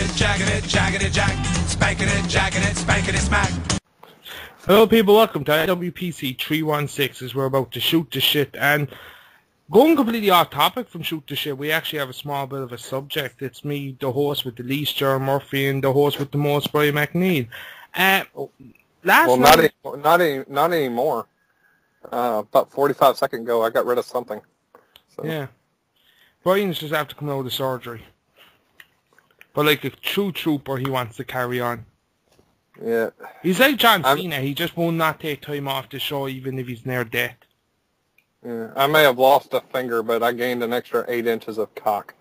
Spanking it, jacking it, spanking it, smack. Hello people, welcome to WPC 316 as we're about to shoot the shit, and going completely off topic from shoot the shit, we actually have a small bit of a subject. It's me, the host with the least, Gerald Murphy, and the host with the most, Brian McNeil. Not anymore. About 45 seconds ago, I got rid of something. So. Yeah. Brian's just after coming out of surgery. But like a true trooper, he wants to carry on. Yeah. He's like John Cena. He just will not take time off the show even if he's near death. Yeah. I may have lost a finger, but I gained an extra 8 inches of cock.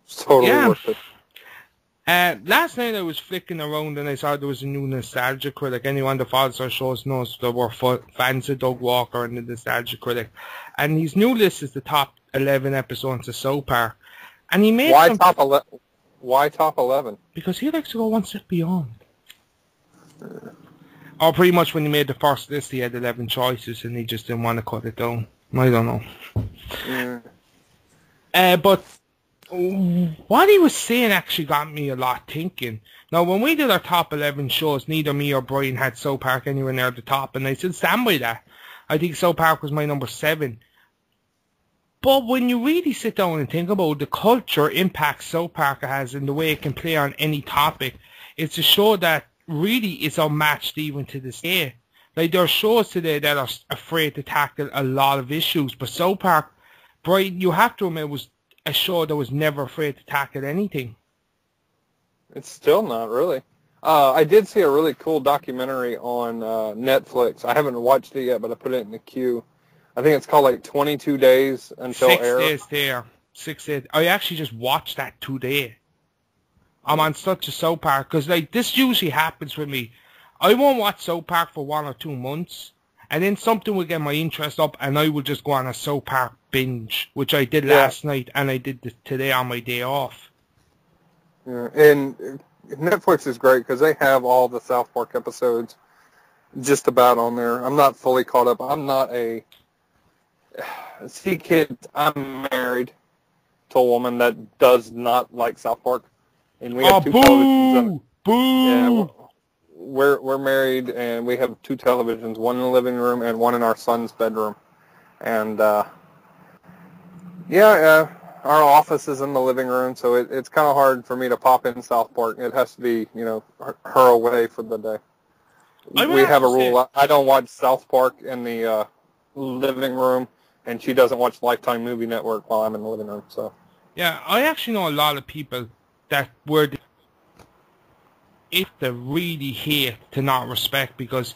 It's totally worth it. Last night I was flicking around and I saw there was a new Nostalgia Critic. Anyone that follows our shows knows there were fans of Doug Walker and the Nostalgia Critic. And his new list is the top 11 episodes of South Park. And he made Why top 11? Because he likes to go one step beyond. Or pretty much when he made the first list, he had 11 choices and he just didn't want to cut it down. I don't know. Yeah. But what he was saying actually got me a lot thinking. Now, when we did our top 11 shows, neither me or Brian had South Park anywhere near the top, and I still stand by that. I think South Park was my number 7. But when you really sit down and think about the culture impact South Park has and the way it can play on any topic, it's a show that really is unmatched even to this day. Like, there are shows today that are afraid to tackle a lot of issues, but South Park, Brian, you have to admit, was a show that was never afraid to tackle anything. It's still not, really. I did see a really cool documentary on Netflix. I haven't watched it yet, but I put it in the queue. I think it's called like 22 Days Until Air. 6 days there. 6 days. I actually just watched that today. I'm on such a South Park, because like this usually happens with me. I won't watch South Park for 1 or 2 months, and then something will get my interest up, and I will just go on a South Park binge, which I did last night, and I did this today on my day off. Yeah, and Netflix is great because they have all the South Park episodes just about on there. I'm not fully caught up. I'm not a... See, kids, I'm married to a woman that does not like South Park, and we have 2 televisions. Yeah, we're married, and we have 2 televisions, one in the living room and one in our son's bedroom. And our office is in the living room, so it's kind of hard for me to pop in South Park. It has to be, her away for the day. We have a rule. I don't watch South Park in the living room, and she doesn't watch Lifetime Movie Network while I'm in the living room. So yeah, I actually know a lot of people that were if they really hate to not respect, because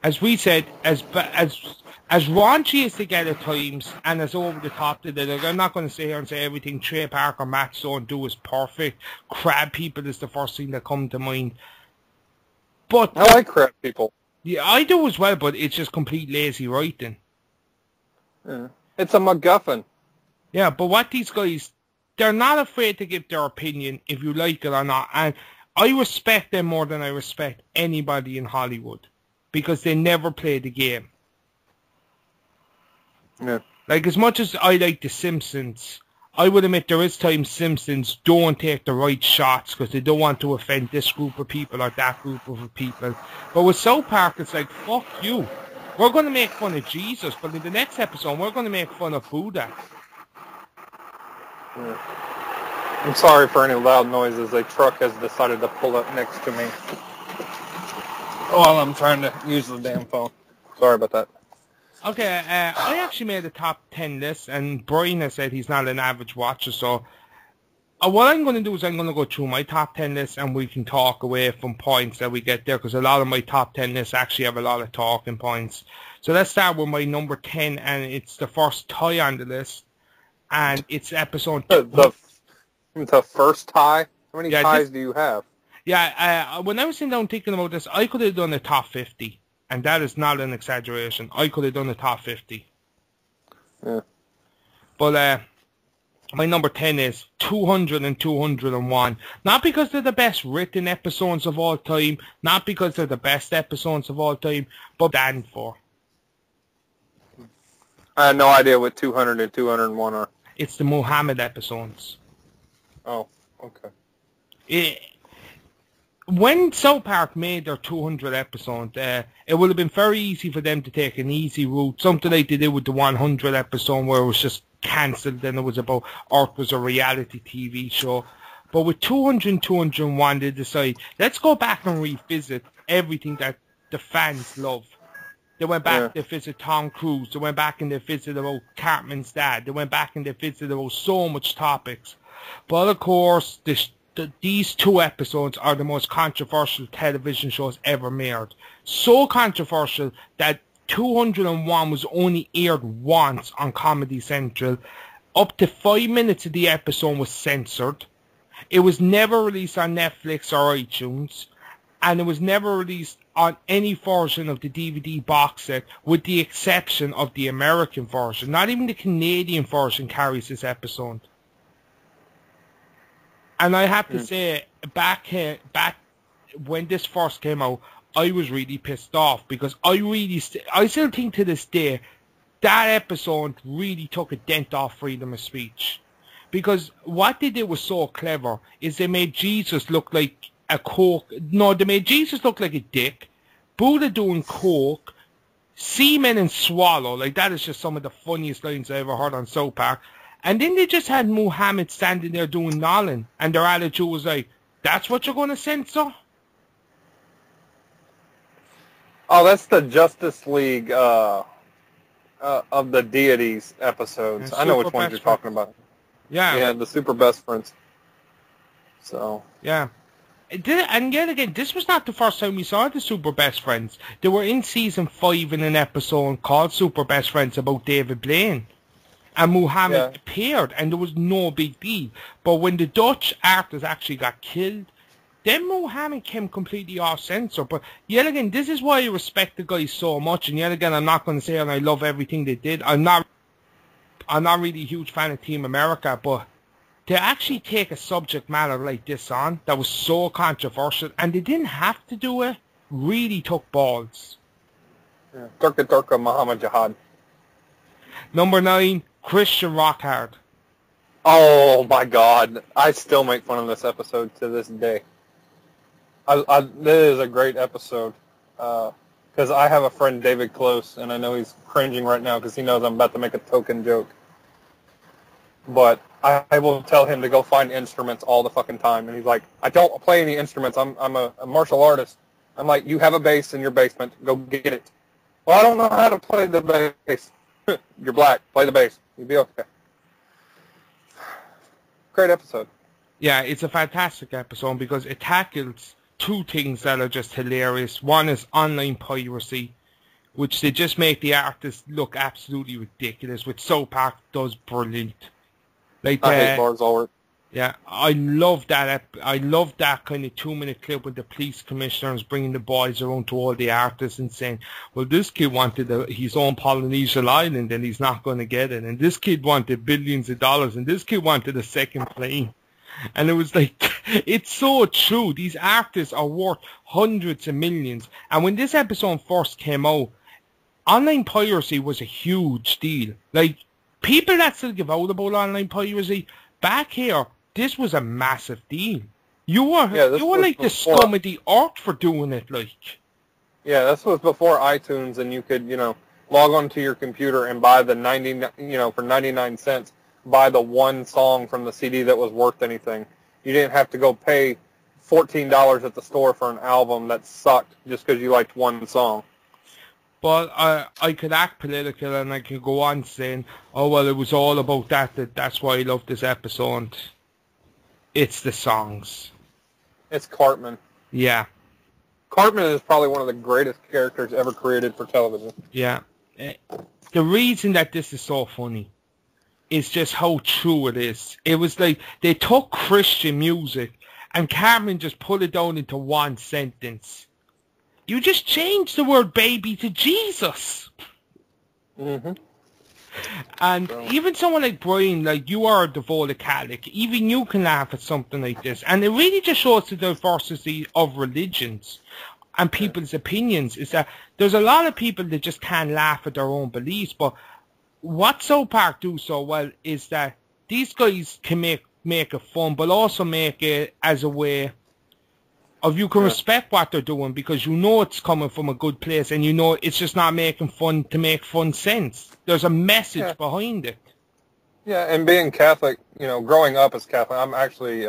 as we said, as raunchy as they get at times and as over the top they did, like, I'm not going to sit here and say everything Trey Parker or Matt Stone do is perfect. Crab people is the first thing that come to mind. But I like crab people. Yeah, I do as well, but it's just complete lazy writing. Yeah. It's a MacGuffin. Yeah, but what these guys, they're not afraid to give their opinion if you like it or not. And I respect them more than I respect anybody in Hollywood because they never play the game. Yeah. Like, as much as I like The Simpsons, I would admit there is times Simpsons don't take the right shots because they don't want to offend this group of people or that group of people. But with South Park, it's like, fuck you. We're going to make fun of Jesus, but in the next episode, we're going to make fun of Buddha. Yeah. I'm sorry for any loud noises. A truck has decided to pull up next to me while I'm trying to use the damn phone. Sorry about that. Okay, I actually made a top 10 list, and Brian has said he's not an average watcher, so what I'm going to do is I'm going to go through my top 10 lists, and we can talk away from points that we get there, because a lot of my top 10 lists actually have a lot of talking points. So let's start with my number 10, and it's the first tie on the list, and it's episode... The first tie? How many ties do you have? Yeah, when I was sitting down thinking about this, I could have done the top 50. And that is not an exaggeration. I could have done the top 50. Yeah. But my number 10 is 200 and 201. Not because they're the best written episodes of all time, not because they're the best episodes of all time, but stand for. I had no idea what 200 and 201 are. It's the Muhammad episodes. Oh, okay. When South Park made their 200 episode, it would have been very easy for them to take an easy route, something like they did with the 100 episode where it was just cancelled and it was about Earth was a reality TV show. But with 200 and 201, they decide, let's go back and revisit everything that the fans love. They went back to visit Tom Cruise. They went back and they visited about Cartman's dad. They went back and they visited about so much topics. But of course, these 2 episodes are the most controversial television shows ever made. So controversial that 201 was only aired once on Comedy Central. Up to 5 minutes of the episode was censored. It was never released on Netflix or iTunes. And it was never released on any version of the DVD box set, with the exception of the American version. Not even the Canadian version carries this episode. And I have to say, back when this first came out, I was really pissed off because I still think to this day that episode really took a dent off freedom of speech. Because what they did was so clever is they made Jesus look like a coke. No, they made Jesus look like a dick. Buddha doing coke. Semen and swallow. Like, that is just some of the funniest lines I ever heard on South Park. And then they just had Muhammad standing there doing Nolan. And their attitude was like, that's what you're going to censor? Oh, that's the Justice League of the Deities episodes. I know which ones you're talking about. Yeah. Yeah, the Super Best Friends. So. Yeah. And yet again, this was not the first time we saw the Super Best Friends. They were in season 5 in an episode called Super Best Friends about David Blaine. And Muhammad appeared, and there was no big deal. But when the Dutch artist actually got killed, then Muhammad came completely off censor. But yet again, this is why I respect the guys so much. And yet again, I'm not going to say and I love everything they did. I'm not really a huge fan of Team America, but to actually take a subject matter like this on that was so controversial, and they didn't have to do it, really took balls. Yeah. Turka Muhammad Jihad. Number 9, Christian Rockhard. Oh my God! I still make fun of this episode to this day. This is a great episode because I have a friend, David Close, and I know he's cringing right now because he knows I'm about to make a token joke. But I will tell him to go find instruments all the fucking time, and he's like, I don't play any instruments. I'm a martial artist. I'm like, you have a bass in your basement. Go get it. Well, I don't know how to play the bass. You're black. Play the bass. You'll be okay. Great episode. Yeah, it's a fantastic episode because it tackles 2 things that are just hilarious. One is online piracy, which they just make the artists look absolutely ridiculous, which South Park does brilliant. Like, I hate bars all right. Yeah, I love that. I love that kind of 2-minute clip with the police commissioners bringing the boys around to all the artists and saying, well, this kid wanted his own Polynesian island and he's not going to get it. And this kid wanted billions of dollars and this kid wanted a second plane. And it was like, it's so true. These artists are worth hundreds of millions. And when this episode first came out, online piracy was a huge deal. Like, people that still give out about online piracy, back here, this was a massive deal. You were like the scum of the earth for doing it, like. Yeah, this was before iTunes, and you could, log onto your computer and buy the for 99 cents, buy the one song from the CD that was worth anything. You didn't have to go pay $14 at the store for an album that sucked just because you liked one song. But I could act political and I could go on saying, oh, well, it was all about that's why I love this episode. It's the songs. It's Cartman. Yeah. Cartman is probably one of the greatest characters ever created for television. Yeah. The reason that this is so funny is just how true it is. It was like they took Christian music and Cartman just put it down into one sentence. You just changed the word baby to Jesus. Mm-hmm. And even someone like Brian, like, you are a devoted Catholic, even you can laugh at something like this. And it really just shows the diversity of religions and people's opinions, is that there's a lot of people that just can't laugh at their own beliefs. But what South Park do so well is that these guys can make make it fun, but also make it as a way of you can respect what they're doing because you know it's coming from a good place and you know it's just not making fun to make fun sense. There's a message behind it. Yeah, and being Catholic, you know, growing up as Catholic, I'm actually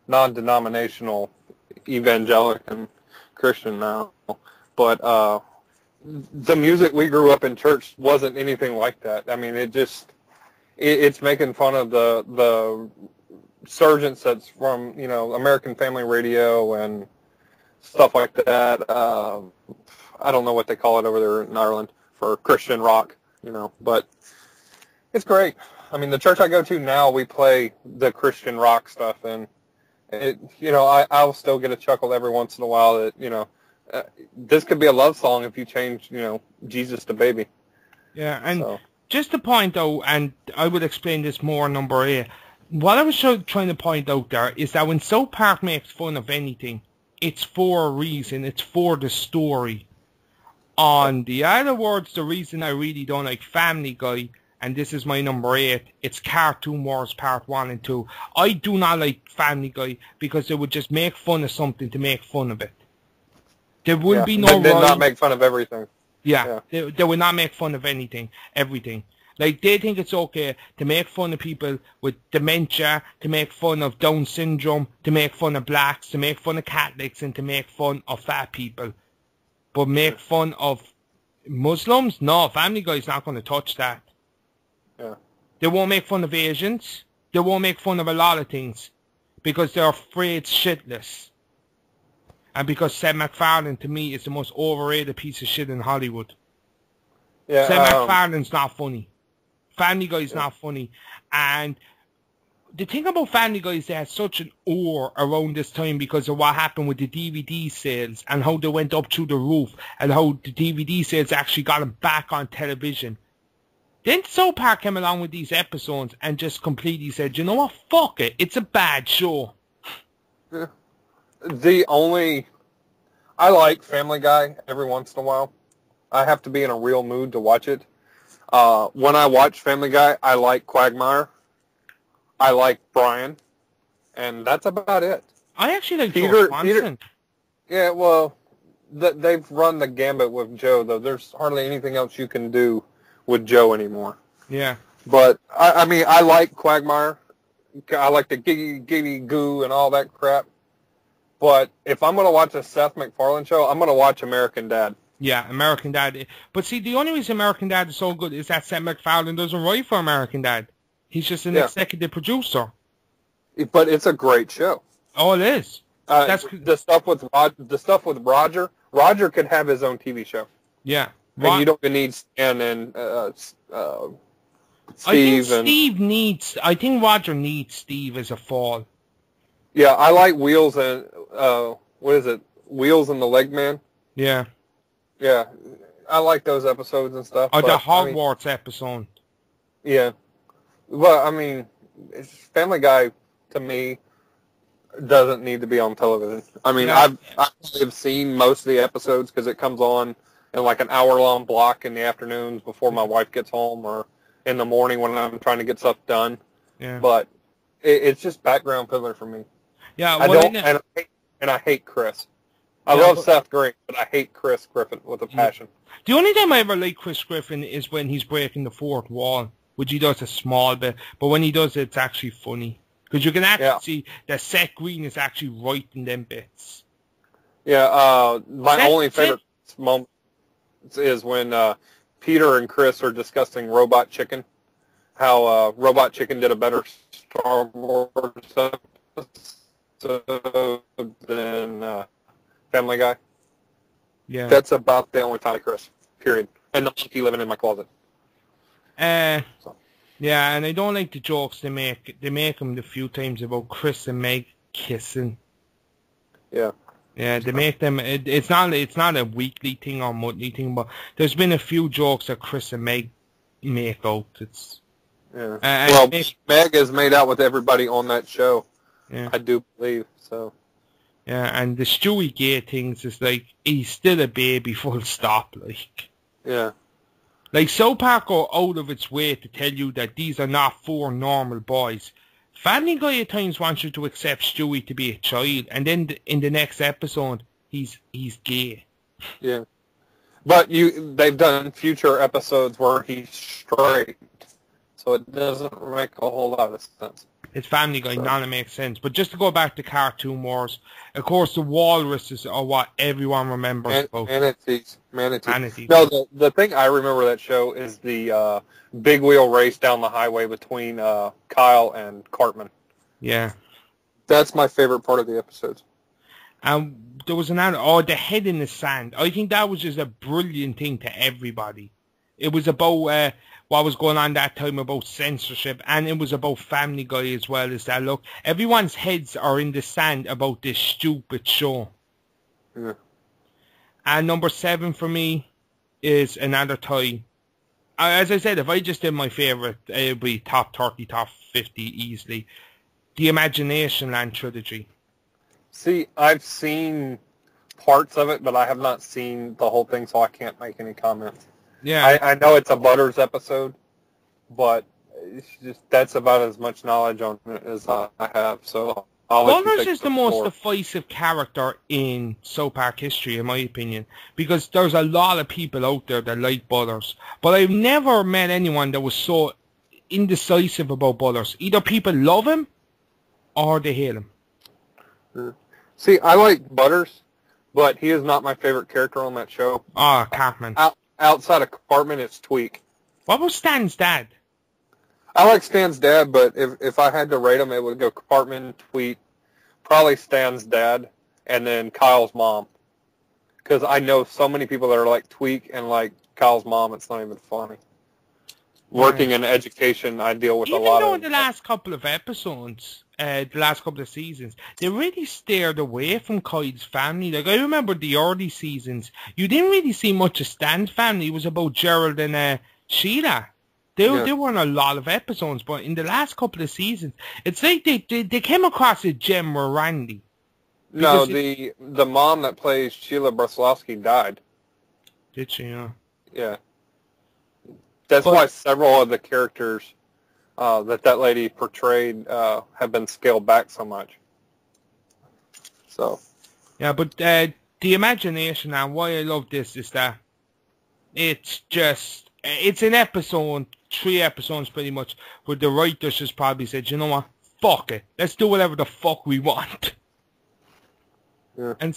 non-denominational evangelical Christian now, but the music we grew up in church wasn't anything like that. I mean, it's making fun of the surgeons that's from, you know, American Family Radio and stuff like that. I don't know what they call it over there in Ireland for Christian rock, you know, but it's great. I mean, the church I go to now, we play the Christian rock stuff, and you know, I'll still get a chuckle every once in a while that, you know, this could be a love song if you change, you know, Jesus to baby. Yeah, and just to point out, and I would explain this more in number 8, what I was trying to point out there is that when South Park makes fun of anything, it's for a reason. It's for the story. On the other words, the reason I really don't like Family Guy, and this is my number 8, it's Cartoon Wars Part 1 and 2. I do not like Family Guy because they would just make fun of something to make fun of it. There would be no... They did not make fun of everything. Yeah. They would not make fun of everything. Like, they think it's okay to make fun of people with dementia, to make fun of Down syndrome, to make fun of blacks, to make fun of Catholics, and to make fun of fat people. But make fun of Muslims? No, Family Guy's not going to touch that. Yeah. They won't make fun of Asians. They won't make fun of a lot of things because they're afraid shitless. And because Seth MacFarlane, to me, is the most overrated piece of shit in Hollywood. Yeah, Seth MacFarlane's not funny. Family Guy's not funny. And the thing about Family Guy is they had such an awe around this time because of what happened with the DVD sales and how they went up through the roof and how the DVD sales actually got them back on television. Then South Park came along with these episodes and just completely said, you know what, fuck it, it's a bad show. Yeah. I like Family Guy every once in a while. I have to be in a real mood to watch it. When I watch Family Guy, I like Quagmire. I like Brian. And that's about it. I actually like Joe Swanson. Yeah, well, they've run the gambit with Joe, though. There's hardly anything else you can do with Joe anymore. Yeah. But, I mean, I like Quagmire. I like the giddy goo and all that crap. But if I'm going to watch a Seth MacFarlane show, I'm going to watch American Dad. Yeah, American Dad. But see, the only reason American Dad is so good is that Seth MacFarlane doesn't write for American Dad. He's just an executive producer. But it's a great show. Oh, it is. That's the stuff with Roger. Roger could have his own TV show. Yeah. And you don't need Stan and Steve. I think Roger needs Steve as a fall. Yeah, I like Wheels and Wheels and the Leg Man. Yeah. Yeah, I like those episodes and stuff. Or the Hogwarts episode. Yeah. But, I mean, Family Guy, to me, doesn't need to be on television. I mean, I've seen most of the episodes because it comes on in like an hour-long block in the afternoons before my wife gets home or in the morning when I'm trying to get stuff done. Yeah. But it's just background filler for me. Yeah, I hate Chris. I love Seth Green, but I hate Chris Griffin with a passion. The only time I ever like Chris Griffin is when he's breaking the fourth wall, which he does a small bit, but when he does it, it's actually funny. Because you can actually see that Seth Green is actually writing them bits. Yeah, my only favorite moment is when Peter and Chris are discussing Robot Chicken, how Robot Chicken did a better Star Wars episode than Family Guy. Yeah. That's about the only time, Chris. Period. And the monkey living in my closet. Yeah, and I don't like the jokes they make. They make them a few times about Chris and Meg kissing. Yeah. Yeah, they make them. It's not a weekly thing or monthly thing, but there's been a few jokes that Chris and Meg make out. It's Meg has made out with everybody on that show. Yeah. I do believe so. Yeah, and the Stewie Gay things is like he's still a baby, full stop. Like. Yeah. Like, South Park go out of its way to tell you that these are not 4 normal boys. Family Guy at times wants you to accept Stewie to be a child, and then in the next episode, he's gay. Yeah. But they've done future episodes where he's straight, so it doesn't make a whole lot of sense. It's Family Guy, none of it makes sense. But just to go back to Cartoon Wars, of course, the walruses are what everyone remembers about. Manatees. No, the thing I remember that show is the big wheel race down the highway between Kyle and Cartman. Yeah. That's my favorite part of the episodes. There was another, the head in the sand. I think that was just a brilliant thing to everybody. It was about what was going on that time about censorship, and it was about Family Guy as well as that. Look, everyone's heads are in the sand about this stupid show. Yeah. And number 7 for me is another tie. As I said, if I just did my favourite, it would be top 30, top 50 easily. The Imaginationland trilogy. See, I've seen parts of it, but I have not seen the whole thing, so I can't make any comments. Yeah, I know it's a Butters episode, but it's just that's about as much knowledge on it as I have. So Butters is the most divisive character in South Park history, in my opinion, because there's a lot of people out there that like Butters, but I've never met anyone that was so indecisive about Butters. Either people love him or they hate him. See, I like Butters, but he is not my favorite character on that show. Oh, Cartman. Outside of Cartman, it's Tweak. What was Stan's dad? I like Stan's dad, but if I had to rate him, it would go Cartman, Tweak, probably Stan's dad, and then Kyle's mom. Because I know so many people that are like Tweak and like Kyle's mom, it's not even funny. Working in education, I deal with a lot of... Even though in the last couple of episodes, the last couple of seasons, they really steered away from Kyle's family. Like, I remember the early seasons, you didn't really see much of Stan's family. It was about Gerald and Sheila. They were on a lot of episodes, but in the last couple of seasons, it's like they came across a gem with Randy. No, the mom that plays Sheila Bruslovsky died. Did she, yeah? Yeah. That's why several of the characters that lady portrayed have been scaled back so much. So. Yeah, but the imagination and why I love this is that it's an episode, 3 episodes pretty much, where the writers just probably said, you know what, fuck it, let's do whatever the fuck we want. Yeah. And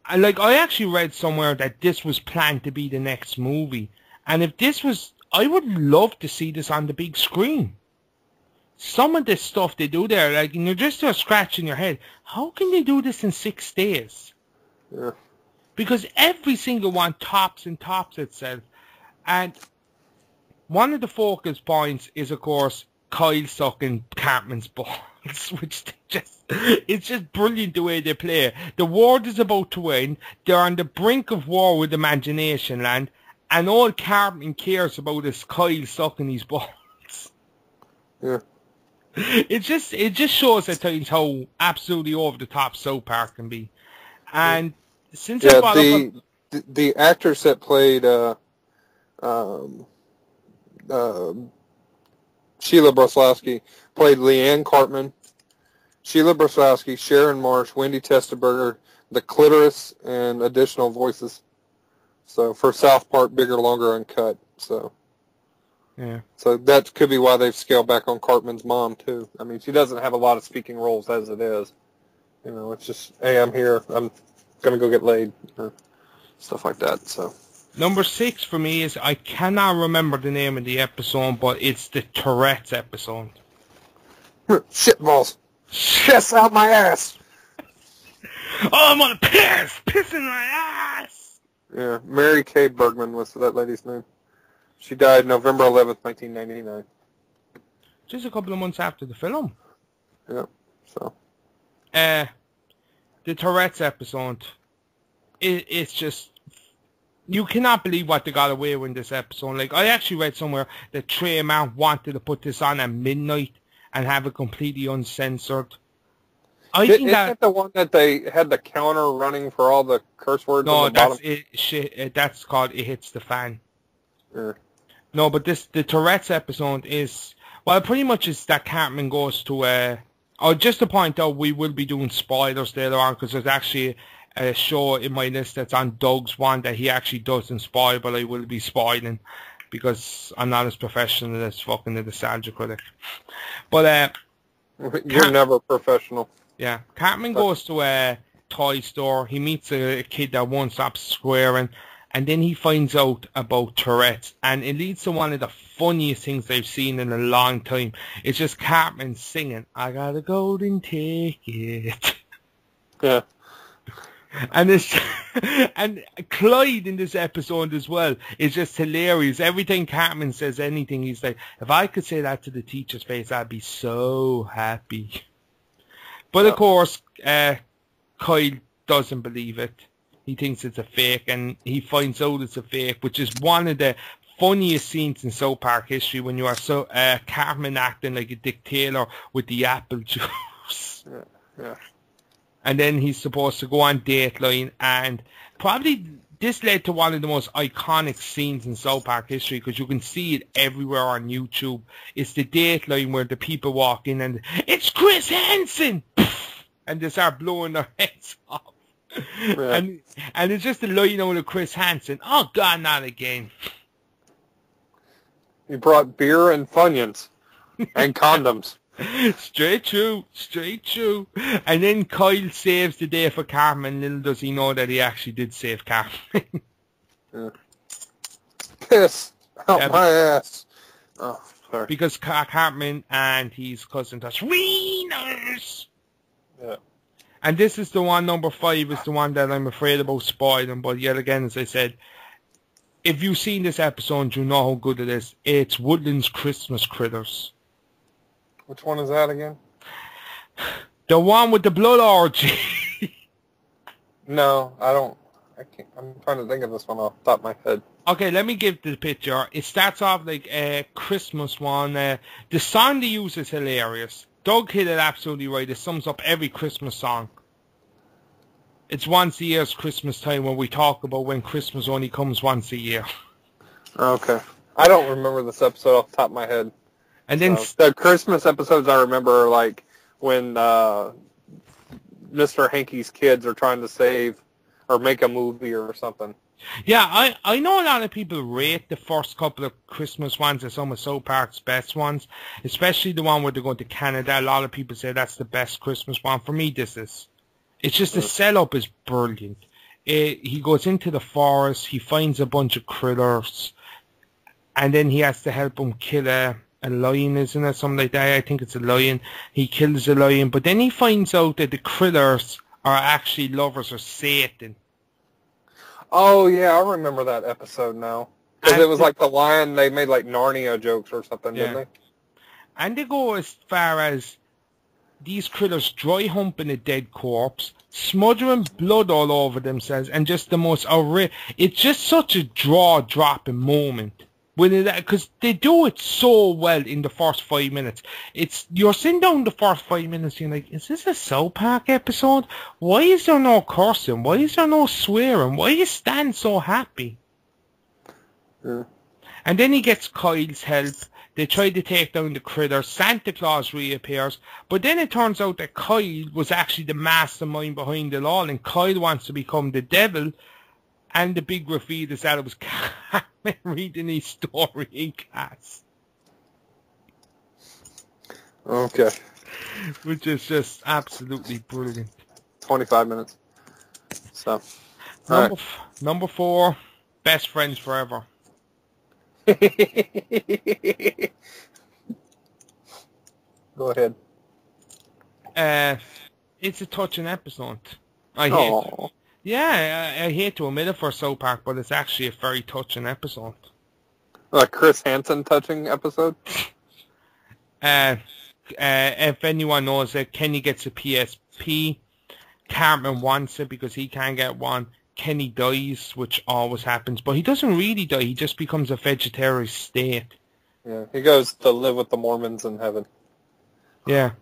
I actually read somewhere that this was planned to be the next movie. And if this was, I would love to see this on the big screen. Some of this stuff they do there, like, you're just scratching your head. How can they do this in 6 days? Yeah. Because every single one tops itself. And one of the focus points is, of course, Kyle sucking Cartman's balls, which it's just brilliant the way they play. The world is about to end. They're on the brink of war with Imaginationland, and all Cartman cares about is Kyle sucking his balls. Yeah. It just shows at times how absolutely over the top South Park can be. And since I brought up the actress that played Sheila Bruslovsky played Leanne Cartman, Sheila Bruslovsky, Sharon Marsh, Wendy Testaberger, the Clitoris, and additional voices. So for South Park, bigger, longer, uncut. So yeah. So that could be why they've scaled back on Cartman's mom too. I mean, she doesn't have a lot of speaking roles as it is. You know, it's just, hey, I'm here. I'm gonna go get laid, stuff like that. So. Number 6 for me is, I cannot remember the name of the episode, but it's the Tourette's episode. Shitballs. Piss out my ass. Oh, I'm on a piss in my ass. Yeah, Mary Kay Bergman was that lady's name. She died November 11th, 1999. Just a couple of months after the film. Yeah, so. The Tourette's episode, it's just... You cannot believe what they got away with in this episode. Like, I actually read somewhere that Trey Mann wanted to put this on at midnight and have it completely uncensored. Isn't that the one that they had the counter running for all the curse words on the bottom? No, that's called It Hits the Fan. Yeah. No, but the Tourette's episode is, well, pretty much is that Cartman goes to Oh, just to point out, we will be doing spoilers later on, because there's actually a show in my list that's on Doug's one that he actually doesn't spoil, but I will be spoiling, because I'm not as professional as fucking the Nostalgia Critic. But, You're never professional. Yeah. Cartman goes to a toy store. He meets a kid that won't stop swearing, and then he finds out about Tourette's, and it leads to one of the funniest things I've seen in a long time. It's just Cartman singing, "I got a golden ticket." Yeah. And this, and Clyde in this episode as well is just hilarious. Every time Cartman says anything, he's like, "If I could say that to the teacher's face, I'd be so happy." But of course, Kyle doesn't believe it. He thinks it's a fake, and he finds out it's a fake, which is one of the funniest scenes in South Park history, when you are Cartman acting like a dictator with the apple juice. Yeah. And then he's supposed to go on Dateline, and probably this led to one of the most iconic scenes in South Park history, because you can see it everywhere on YouTube. It's the Dateline where the people walk in and, "It's Chris Hansen!" and they start blowing their heads off. Yeah. And it's just a line out of Chris Hansen. "Oh God, not again." He brought beer and Funyuns and condoms. Straight true. And then Kyle saves the day for Cartman. Little does he know that he actually did save Cartman. Yeah. Piss out my ass. Oh, sorry. Because Cartman and his cousin touch wieners. Yeah. And this is the one, number 5, is the one that I'm afraid about spoiling. But yet again, as I said, if you've seen this episode, you know how good it is. It's Woodland's Christmas Critters. Which one is that again? The one with the blood orgy. No, I don't. I can't. I'm trying to think of this one off the top of my head. Okay, let me give the picture. It starts off like a Christmas one. The song they use is hilarious. Doug hit it absolutely right. It sums up every Christmas song. It's once a year's Christmas time, when we talk about when Christmas only comes once a year. Okay. I don't remember this episode off the top of my head. And then the Christmas episodes I remember are like when Mr. Hankey's kids are trying to save or make a movie or something. Yeah, I know a lot of people rate the first couple of Christmas ones as some of South Park's best ones, especially the one where they're going to Canada. A lot of people say that's the best Christmas one. For me, this is. It's just the setup is brilliant. He goes into the forest, he finds a bunch of critters, and then he has to help him kill a lion, isn't it? Something like that. I think it's a lion. He kills a lion, but then he finds out that the critters are actually lovers of Satan. Oh, yeah, I remember that episode now. Because it was like the lion, they made like Narnia jokes or something, didn't they? And they go as far as these critters dry humping a dead corpse, smothering blood all over themselves, and just the most outrageous. It's just such a jaw-dropping moment. Because they do it so well in the first 5 minutes. You're sitting down the first 5 minutes, you're like, is this a South Park episode? Why is there no cursing? Why is there no swearing? Why is Stan so happy? Yeah. And then he gets Kyle's help. They try to take down the critter. Santa Claus reappears. But then it turns out that Kyle was actually the mastermind behind it all, and Kyle wants to become the devil. And the big reveal is that it was Cartman reading his story in class. Okay. Which is just absolutely brilliant. 25 minutes. So. Number 4, Best Friends Forever. Go ahead. It's a touching episode. I hate to admit it for South Park, but it's actually a very touching episode. Like Chris Hansen touching episode? If anyone knows it, Kenny gets a PSP. Cartman wants it because he can't get one. Kenny dies, which always happens, but he doesn't really die. He just becomes a vegetarian state. Yeah, he goes to live with the Mormons in heaven. Yeah.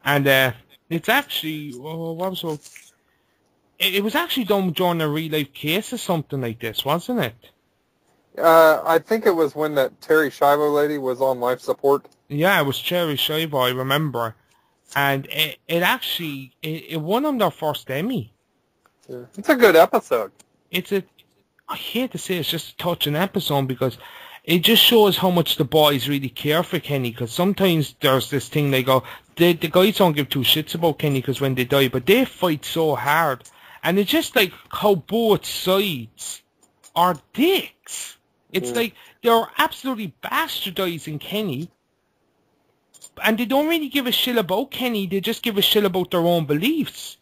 And it's actually, it was actually done during a real-life case or something like this, wasn't it? I think it was when that Terry Schiavo lady was on life support. Yeah, it was Terry Schiavo, I remember. And it won them their first Emmy. Yeah. It's a good episode. I hate to say it's just a touching episode because it just shows how much the boys really care for Kenny, because sometimes there's this thing they go, the guys don't give two shits about Kenny because when they die, but they fight so hard. And it's just like how both sides are dicks. It's like they're absolutely bastardizing Kenny, and they don't really give a shit about Kenny, they just give a shit about their own beliefs.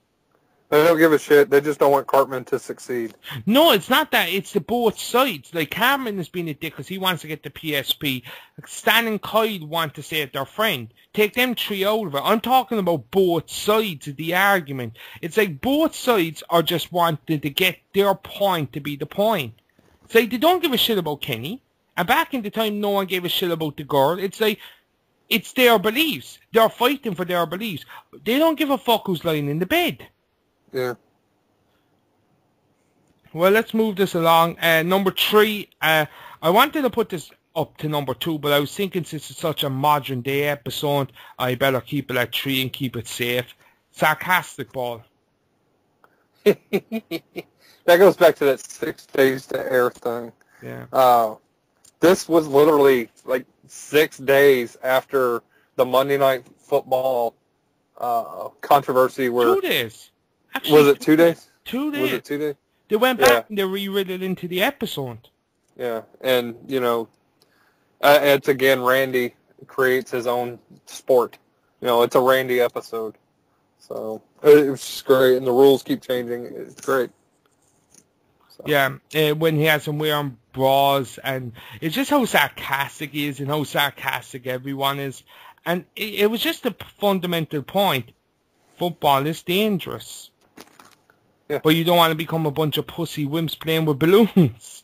They don't give a shit. They just don't want Cartman to succeed. No, it's not that. It's the both sides. Like, Cameron has been a dick because he wants to get the PSP. Stan and Kyle want to save their friend. Take them three out of it. I'm talking about both sides of the argument. It's like both sides are just wanting to get their point to be the point. It's like they don't give a shit about Kenny. And back in the time, no one gave a shit about the girl. It's like, it's their beliefs. They're fighting for their beliefs. They don't give a fuck who's lying in the bed. Yeah. Well, let's move this along. Number 3, I wanted to put this up to number 2, but I was thinking since it's such a modern day episode, I better keep it at 3 and keep it safe. Sarcastic Ball. That goes back to that 6 days to air thing. Yeah. This was literally like 6 days after the Monday Night Football controversy. Where 2 days. Actually, was it 2 days? 2 days. Was it 2 days? They went back and they reread it into the episode. Yeah, and, you know, it's again, Randy creates his own sport. You know, it's a Randy episode. So, it was just great, and the rules keep changing. It's great. So. Yeah, when he has them wearing bras, and it's just how sarcastic he is and how sarcastic everyone is. And it was just a fundamental point. Football is dangerous. Yeah. But you don't want to become a bunch of pussy wimps playing with balloons.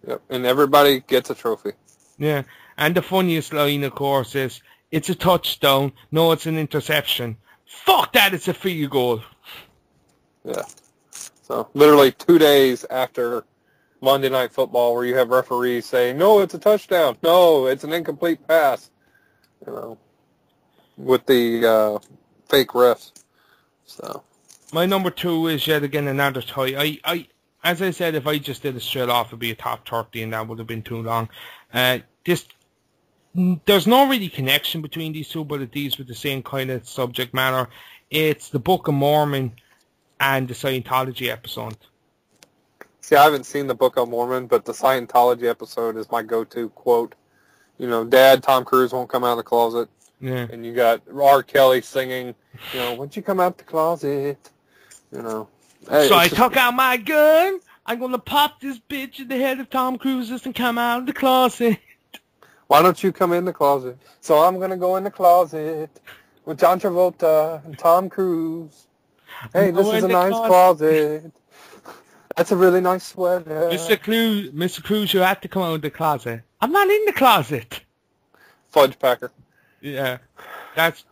Yep, and everybody gets a trophy. Yeah, and the funniest line, of course, is, it's a touchdown. No, it's an interception. Fuck that, it's a field goal. Yeah. So, literally 2 days after Monday Night Football, where you have referees saying, no, it's a touchdown. No, it's an incomplete pass. You know, with the fake refs. So. My number 2 is yet again another tie. I as I said, if I just did it straight off, it'd be a top 30, and that would have been too long. There's no really connection between these two, but it deals with the same kind of subject matter. It's the Book of Mormon and the Scientology episode. See, I haven't seen the Book of Mormon, but the Scientology episode is my go-to quote. You know, Dad, Tom Cruise won't come out of the closet. Yeah. And you got R. Kelly singing, you know, once you come out the closet, you know. Hey, so I took out my gun. I'm going to pop this bitch in the head if Tom Cruise doesn't come out of the closet. Why don't you come in the closet? So I'm going to go in the closet with John Travolta and Tom Cruise. Hey, this is a nice closet. That's a really nice sweater. Mr. Cruz, you have to come out of the closet. I'm not in the closet. Fudge Packer. Yeah. That's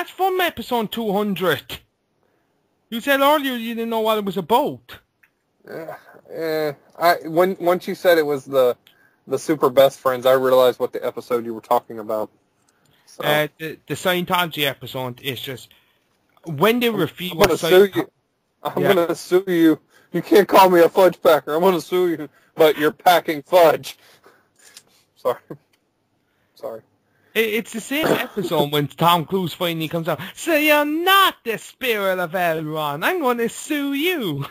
from episode 200. You said earlier you didn't know what it was about. Once you said it was the super best friends, I realized what the episode you were talking about. So. The Scientology episode is just when they reveal. I'm gonna sue you. I'm gonna sue you. You can't call me a fudge packer. I'm gonna sue you, but you're packing fudge. Sorry. It's the same episode when Tom Cruise finally comes out. So you're not the spirit of Elron. I'm going to sue you.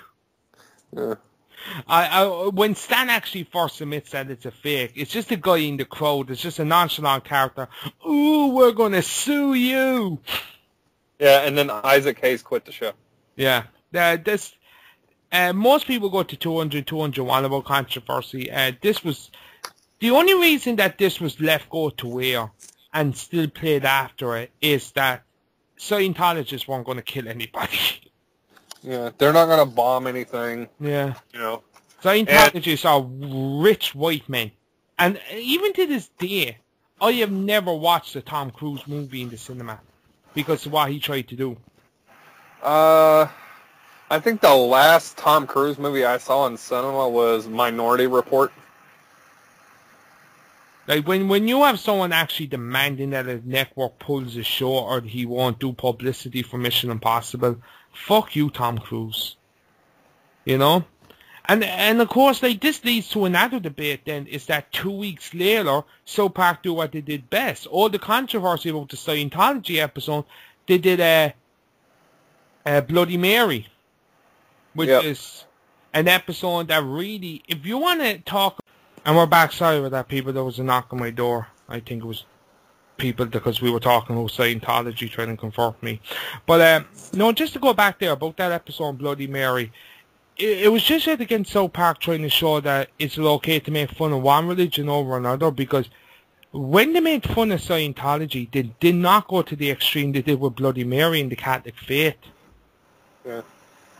Yeah. When Stan actually first admits that it's a fake, it's just a guy in the crowd. It's just a nonchalant character. Ooh, we're going to sue you. Yeah, and then Isaac Hayes quit the show. Yeah. Most people go to 201 about controversy. This was... The only reason that this was left go to air and still played after it is that Scientologists weren't going to kill anybody. Yeah, they're not going to bomb anything. Yeah. You know. Scientologists are rich white men. And even to this day, I have never watched a Tom Cruise movie in the cinema because of what he tried to do. I think the last Tom Cruise movie I saw in cinema was Minority Report. Like, when you have someone actually demanding that a network pulls a show or he won't do publicity for Mission Impossible, fuck you, Tom Cruise. You know? And of course, like, this leads to another debate then, is that 2 weeks later, South Park do what they did best. All the controversy about the Scientology episode, they did a Bloody Mary, which is an episode that really, if you want to talk, and we're back, sorry about that, people, there was a knock on my door. I think it was people, because we were talking about Scientology trying to convert me. But, no, just to go back there, about that episode, Bloody Mary, it was just yet again South Park trying to show that it's okay to make fun of one religion over another, because when they made fun of Scientology, they did not go to the extreme they did with Bloody Mary and the Catholic faith. Yeah.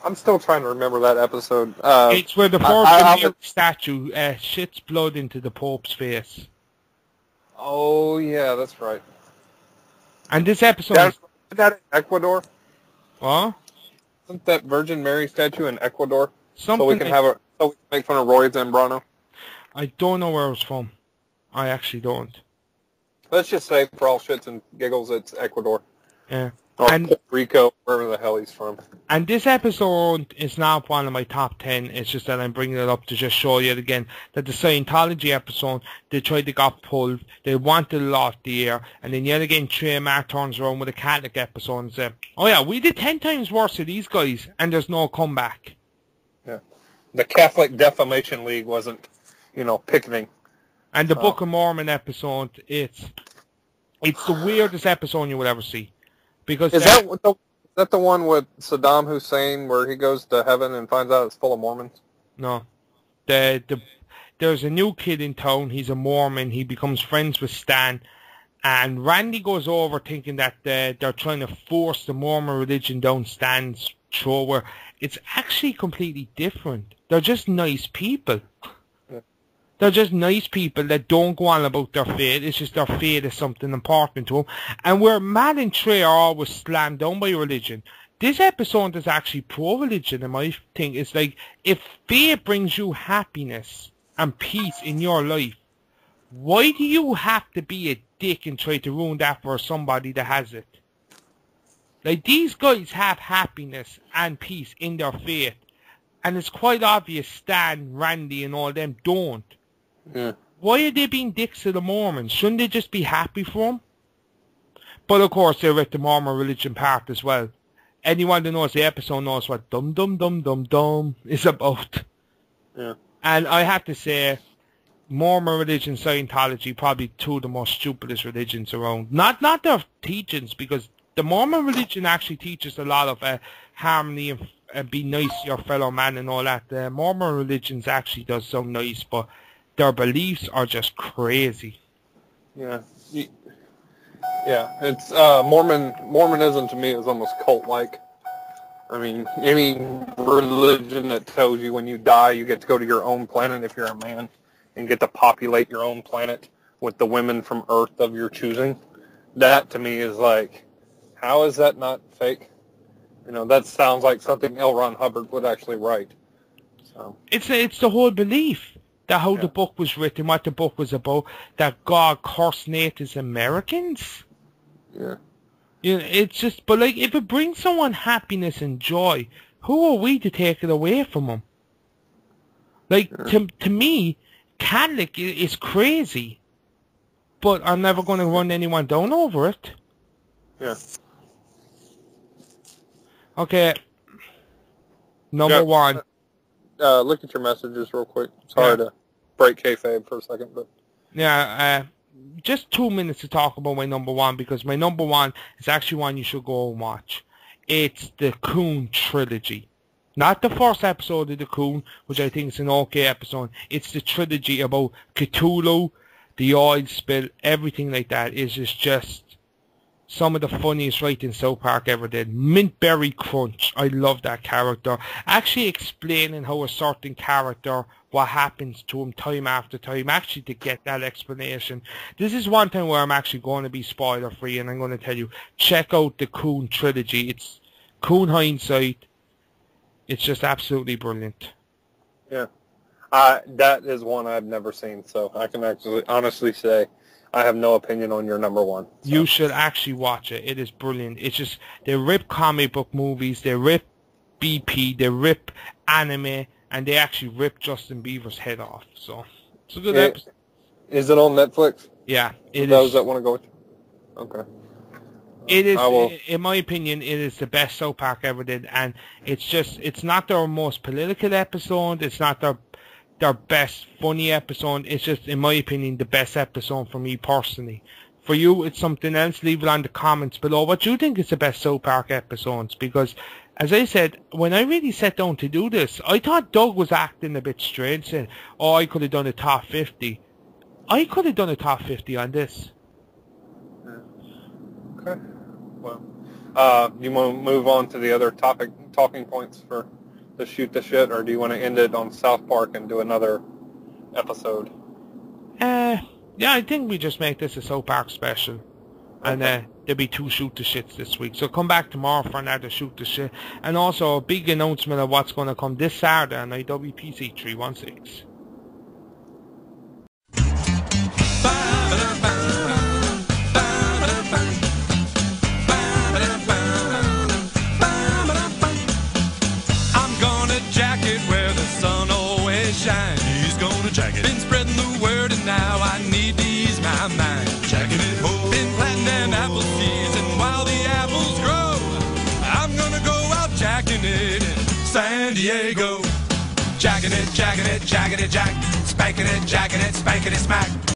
I'm still trying to remember that episode. It's where the Virgin statue shits blood into the Pope's face. Oh, yeah, that's right. And this episode... Is that in Ecuador? What? Isn't that Virgin Mary statue in Ecuador? Something so we can so we can make fun of Roy Zambrano? I don't know where it's from. I actually don't. Let's just say, for all shits and giggles, it's Ecuador. Yeah. Or and Puerto Rico, wherever the hell he's from. And this episode is not one of my top 10. It's just that I'm bringing it up to just show you again that the Scientology episode, they tried to got pulled. They wanted it off the air. And then yet again, Trey Mark turns around with a Catholic episode and said, oh yeah, we did 10 times worse to these guys. And there's no comeback. Yeah. The Catholic Defamation League wasn't, picketing. And the Book of Mormon episode, it's the weirdest episode you will ever see. Because is that the one with Saddam Hussein where he goes to heaven and finds out it's full of Mormons? No. There's a new kid in town. He's a Mormon. He becomes friends with Stan. And Randy goes over thinking that they're trying to force the Mormon religion down Stan's throat, where it's actually completely different. They're just nice people. They're just nice people that don't go on about their faith. It's just their faith is something important to them. And where Matt and Trey are always slammed down by religion, this episode is actually pro-religion, and my thing is like, if faith brings you happiness and peace in your life, why do you have to be a dick and try to ruin that for somebody that has it? Like, these guys have happiness and peace in their faith. And it's quite obvious Stan, Randy, and all them don't. Yeah. Why are they being dicks to the Mormons? Shouldn't they just be happy for them? But of course, they're at the Mormon religion part as well. Anyone that knows the episode knows what dum dum dum dum dum is about. Yeah. And I have to say, Mormon religion, Scientology, probably two of the most stupidest religions around. Not their teachings, because the Mormon religion actually teaches a lot of harmony and be nice to your fellow man and all that. The Mormon religions actually does sound nice, but their beliefs are just crazy. Yeah. Yeah, it's Mormonism to me is almost cult-like. I mean, any religion that tells you when you die you get to go to your own planet if you're a man and get to populate your own planet with the women from Earth of your choosing, that to me is like, how is that not fake? That sounds like something L. Ron Hubbard would actually write. So it's the whole belief that how the book was written, what the book was about, that God cursed Native Americans. Yeah. It's just, but like, if it brings someone happiness and joy, who are we to take it away from them? Like, to me, Catholic is crazy, but I'm never going to run anyone down over it. Yeah. Okay. Number one. Look at your messages real quick. Sorry to break kayfabe for a second, but just 2 minutes to talk about my number one, because my number one is actually one you should go and watch. It's the Coon trilogy. Not the first episode of the Coon, which I think is an okay episode. It's the trilogy about Cthulhu, the oil spill, everything like that. Is just some of the funniest writing South Park ever did. Mintberry Crunch, I love that character. Actually explaining how a certain character, what happens to him time after time, actually to get that explanation. This is one time where I'm actually going to be spoiler free, and I'm going to tell you, check out the Coon trilogy. It's Coon Hindsight. It's just absolutely brilliant. Yeah. That is one I've never seen, so I can actually honestly say I have no opinion on your number one. So. You should actually watch it. It is brilliant. It's just, they rip comic book movies, they rip BP, they rip anime, and they actually rip Justin Bieber's head off. So, it's a good episode. Is it on Netflix? Yeah, it is. Those that want to go with you? Okay. It is, in my opinion, it is the best South Park ever did, and it's not their most political episode, it's not their best funny episode, it's just, in my opinion, the best episode for me personally. For you, it's something else. Leave it on the comments below what you think is the best South Park episodes, because, as I said, when I really sat down to do this, I thought Doug was acting a bit strange, saying, oh, I could have done a top 50. I could have done a top 50 on this. Okay. Well, do you want to move on to the other talking points for the Shoot the Shit, or do you want to end it on South Park and do another episode? Yeah, I think we just make this a South Park special. Okay. And there'll be 2 Shoot the Shits this week. So come back tomorrow for another Shoot the Shit. And also a big announcement of what's going to come this Saturday on IWPC 316. He's gonna jack it. Been spreading the word and now I need to ease my mind. Jacking it home. Been planting them apple seeds and while the apples grow, I'm gonna go out jacking it in San Diego. Jacking it, jack. Spanking it, jacking it, spanking it, smack.